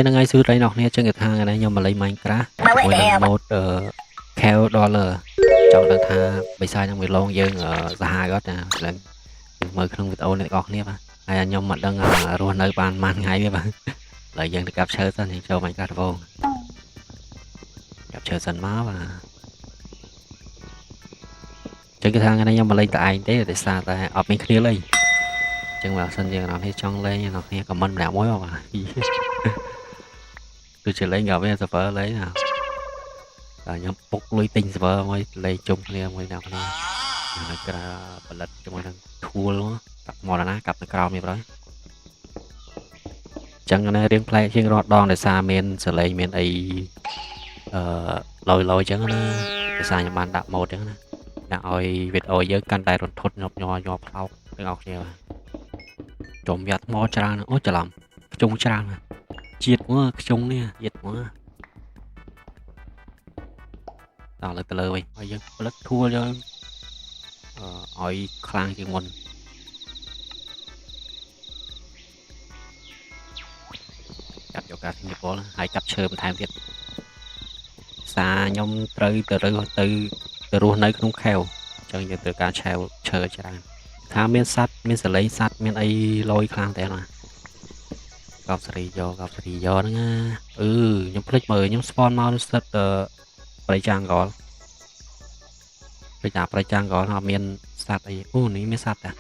ហ្នឹងហើយសួស្ដីអ្នកនាងចឹងគេថាថ្ងៃនេះខ្ញុំមកលេង Minecraft មួយនឹង mode Cave Dollar ចង់ដឹងថាបិសាចនឹងវាឡងយើងសាហាវអត់ណាឡើងមើលក្នុងវីដេអូនេះបងប្អូនគ្នាបាទហើយខ្ញុំមិនដឹងរស់នៅបានប៉ុន្មានថ្ងៃទេបាទឡើយយើងទៅកាប់ឈើសិនយើងចូល Minecraft ដំបូងកាប់ឈើសិនមកបាទចឹងគេថាថ្ងៃនេះខ្ញុំមកលេងតែឯងទេដោយសារតែអត់មានគ្នាលេងចឹងបើសិនជាអ្នកនាងចង់លេងអ្នកនាង comment ម្នាក់មួយបាទគឺជាលេងក៏វា server លេងណាតែខ្ញុំពុកលុយទិញ server មួយលេងជុំគ្នាមួយណាគ្នានៅក្រៅផលិតជាមួយនឹង tool កាប់មកណាកាប់នៅក្រោមនេះបងចឹងណារៀងផ្លែកជាងរាល់ដងដោយសារមានសលេងមានអីលយចឹងណាដោយសារខ្ញុំបានដាក់ mode ចឹងណាដាក់ឲ្យវីដេអូយើងកាន់តែរន្ធត់ញាប់ញ័រផ្លោកទាំងអស់គ្នាចំយ៉ាត់ថ្មច្រើនអូច្រឡំខ្ជុងច្រើនជាតិមើលខ្ជុងនេះជាតិមើលដល់ទៅលើវិញហើយយើងផលិត tool យើងឲ្យខ្លាំងជាងមុនកាត់យកការធានាពលហើយកាប់ឈើបន្ថែមទៀតសារខ្ញុំត្រូវទៅរស់នៅក្នុងខែវអញ្ចឹងយើងត្រូវការឆាវឈើច្រើនថាមានសัตว์មានសលេងសัตว์មានអីលយខ្លាំងតែណាកោបសេរីយកហ្នឹងណាខ្ញុំភ្លេចមើលខ្ញុំ spawn មកនឹងស្ទើរប្រៃចាំងកលប្រៃចាំងកលអត់មានសัตว์អីអូនេះមានសัตว์តា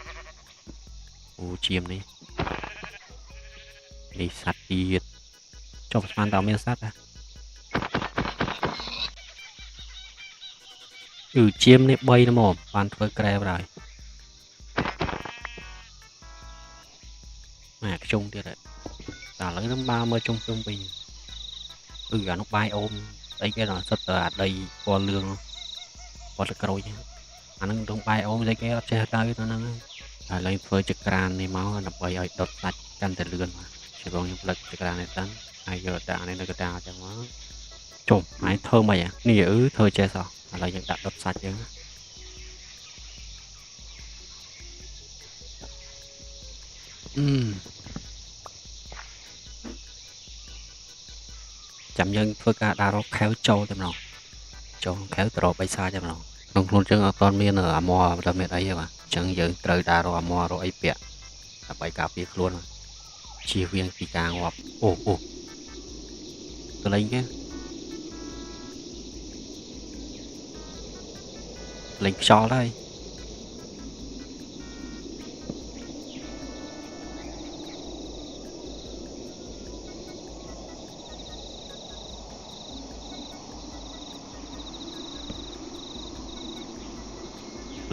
អូជាមនេះសัตว์ទៀតចុះស្មានតើមានសัตว์តាជាមនេះ3ណាមកបានធ្វើក្រែបហើយមកខ្ជុំទៀតតែឥឡូវខ្ញុំបើមើលជុំវិញអានោះបាយអូមអីគេដល់សិតទៅអាដីពណ៌លឿងពណ៌ក្រូចអាហ្នឹងក្នុងបាយអូមអីគេអត់ចេះទៅហ្នឹងហើយឡើងធ្វើចក្រាននេះមកដើម្បីឲ្យដុតសាច់កាន់តែលឿនមកជាបងខ្ញុំផ្លិចចក្រាននេះតាំងហើយយកដាក់នេះនៅកណ្ដាលចឹងមកចុះហើយធ្វើមិននេះធ្វើចេះសោះឥឡូវយើងដាក់ដុតសាច់យើងចាំយើងធ្វើការដាក់រកខែវចូលតែម្ដងចូលខែវទៅរកបិសាចតែម្ដងក្នុងខ្លួនយើងអត់ទាន់មានអាម៉័រមិនមានអីទេបាទអញ្ចឹងយើងត្រូវដាក់រកអាម៉័ររកអីពាក់ដើម្បីការពារខ្លួនជៀសវាងពីការងាប់អូទៅលេងគេលេងខ្យល់ដែរ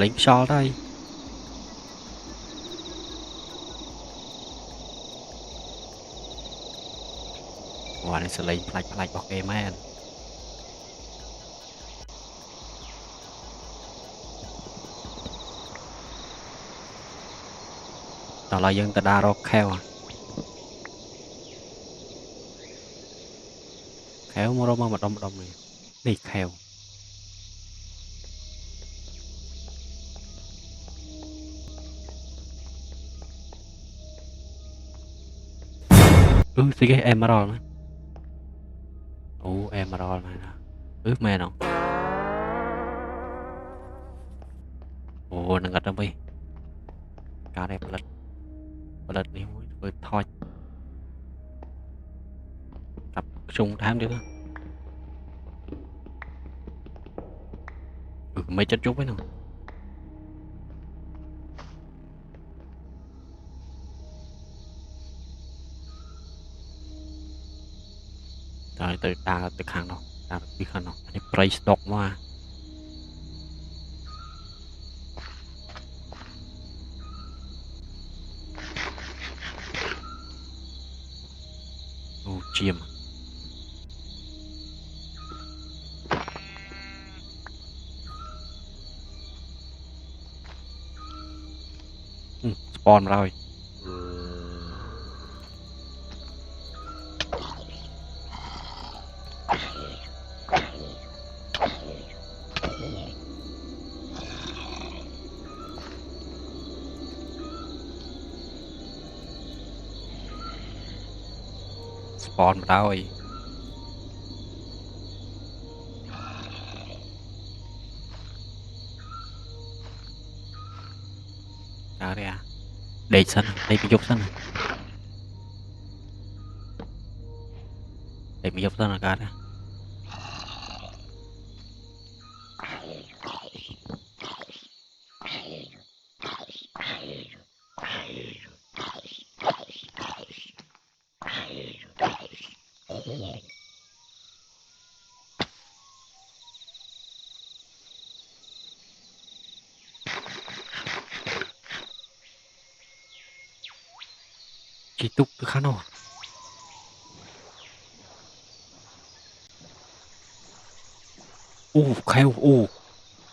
លេងខ្យល់ដែរនេះសលេងផ្លាច់របស់គេមែនដល់ហើយយើងទៅដាក់រកខែវមករកមកម្ដុំនេះខែវស្អីគេអេមរ៉លណាអូអេមរ៉លមែនណាមែនហ៎អូនឹងអត់ទៅវិញការដែលផលិតនេះមួយធ្វើថចកាប់ខ្ជុំថែមទៀតមិនចិត្តជប់ហ្នឹងទៅដើរទៅខាងនោះដើរពីខាងនោះនេះប្រៃស្តុកមកអូជាមស្ពនមកហើយ spawn vào rồi. Đó đây à. Đây sân này, đây mới dục sân này. Đây mới dục sân là cả đây. Chỉ tục cứ khá nào. Kheo,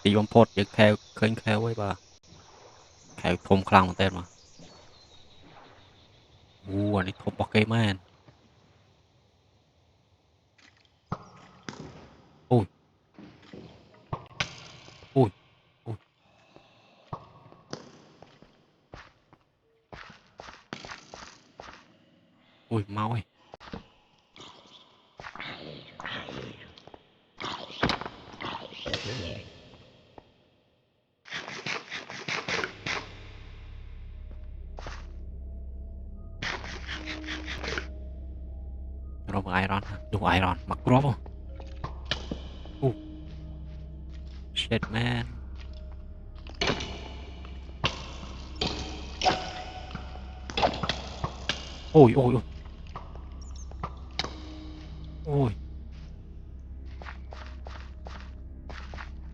tí bom phốt chứ kheo, khơi kheo ấy bà. Kheo thôm khlang một tên mà. Anh ấy thôm bọc cây man. Ui. Ui. Ui. Ui, mau ơi. Rồi một iron hả? Đủ iron, mặc crop không? Shit man. Ôi.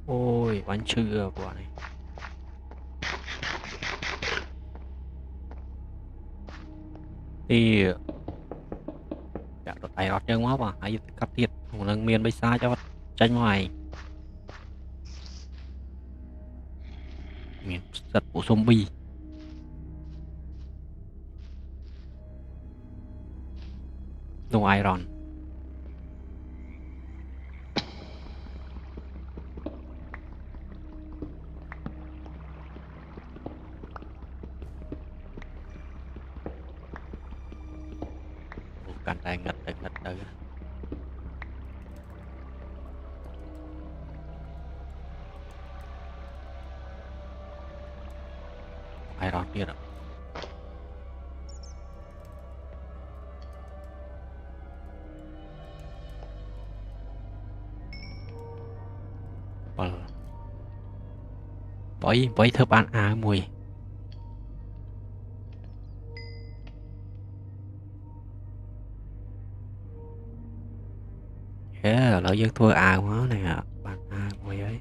Ôi, bắn chưa quả này. Thì dạ đột tay rót chân quá mà hãy cắt thiệt một lần miền bay xa cho tranh ngoài miền giật của zombie no iron cạnh tay ngật tới iron kia rồi với thơ ban á mùi lỡ dân thua à quá này à ban à mùi ấy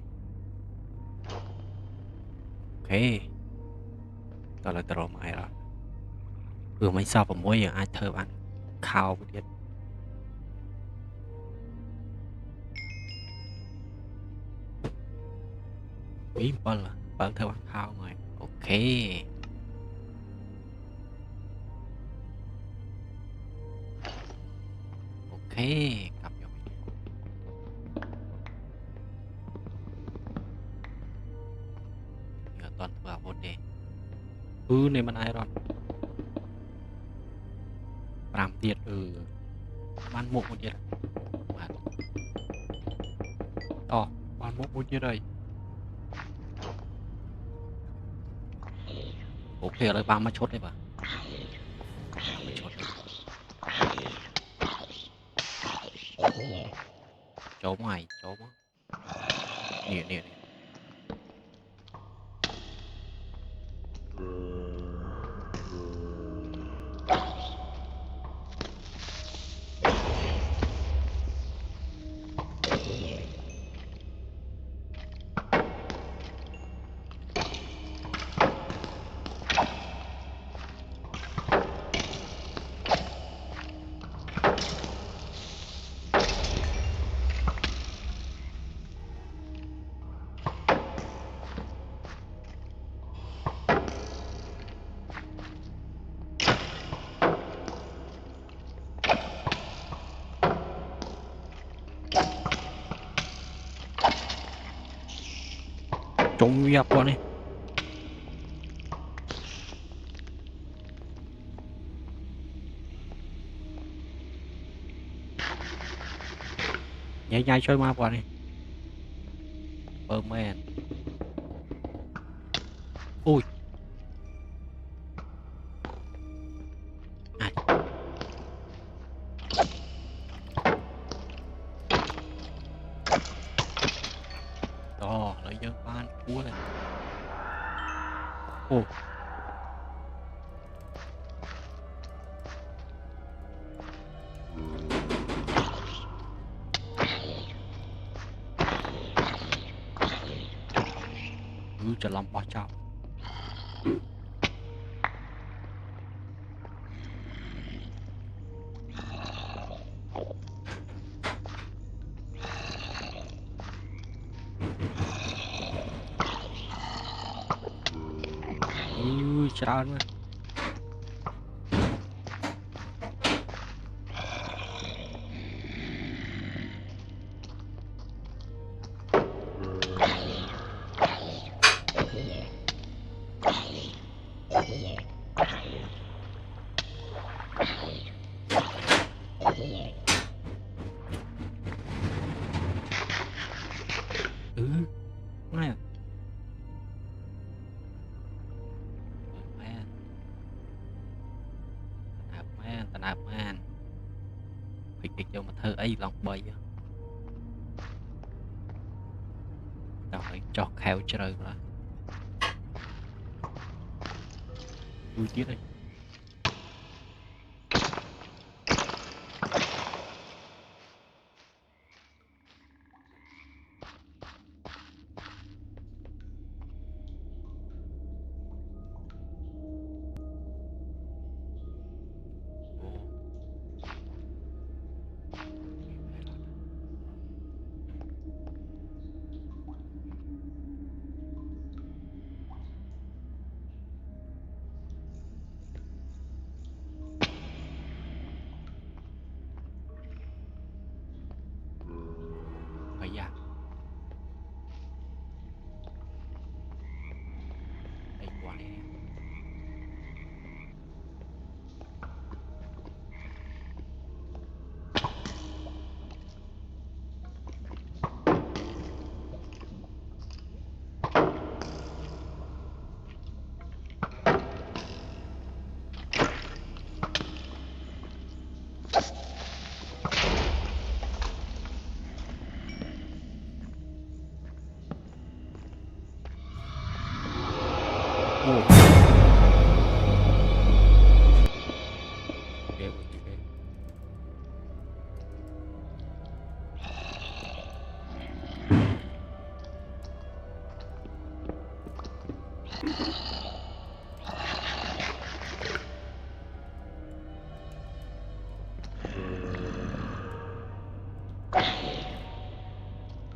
ok đó là tao mày rồi mấy sao vào mỗi giờ ai thơ ban khao với điện ý bận thơ ban khao rồi ok cặp vô nhờ toàn vào một đề này mình ai rồi làm tiệt ban một tiệt ban một tiệt đây ok rồi ba mà chốt đây bà chốt mày chốt nè trông nghiệp quá này nhảy trôi ma qua này bơ men ui ai to lấy dân ban cua này ôจะลำบากเจ้าច្រើនណាស់ง่าย tận áp man việc cho mà thơ ấy lòng bầy rồi cho kheo trời rồi vui tiết đây dạ đây quả này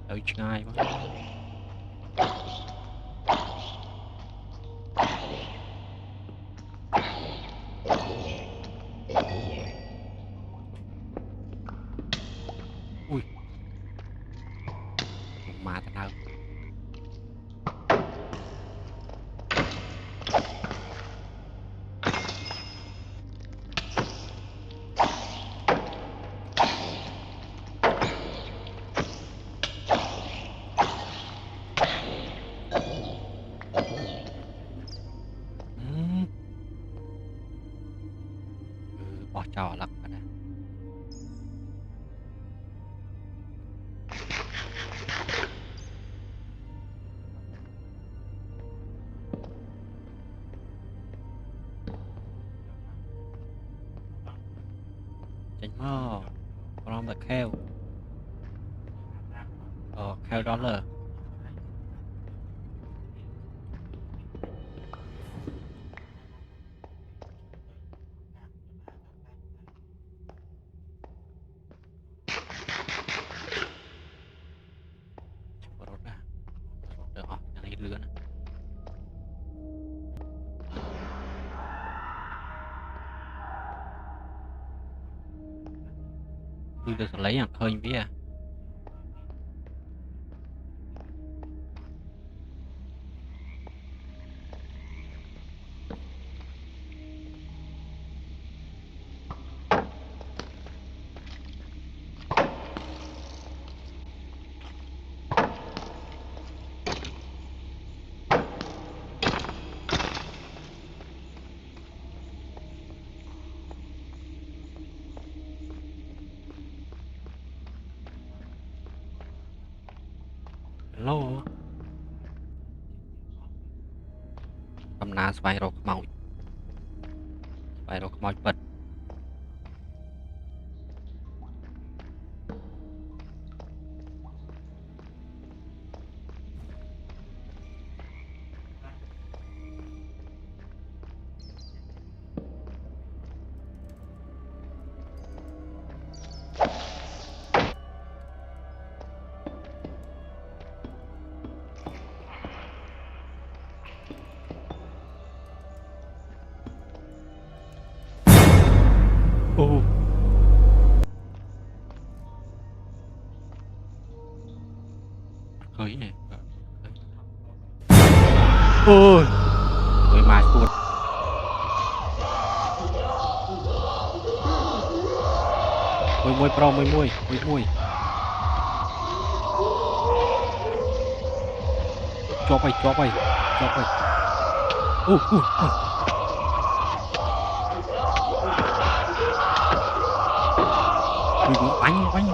đợi ngay quá ui mà thế nào bỏ trò lật vào đây chánh mò from the kheo kheo dollar lứa này. Tôi được lấy hàng khơi với à Hello. Cầm ná xoay rô màu. Xoay rô màu bật. Ô. Khơi nè. Ôi. Ôi mai xuống. Mùi pro mùi. Cho bay. Ui. Ui, bánh.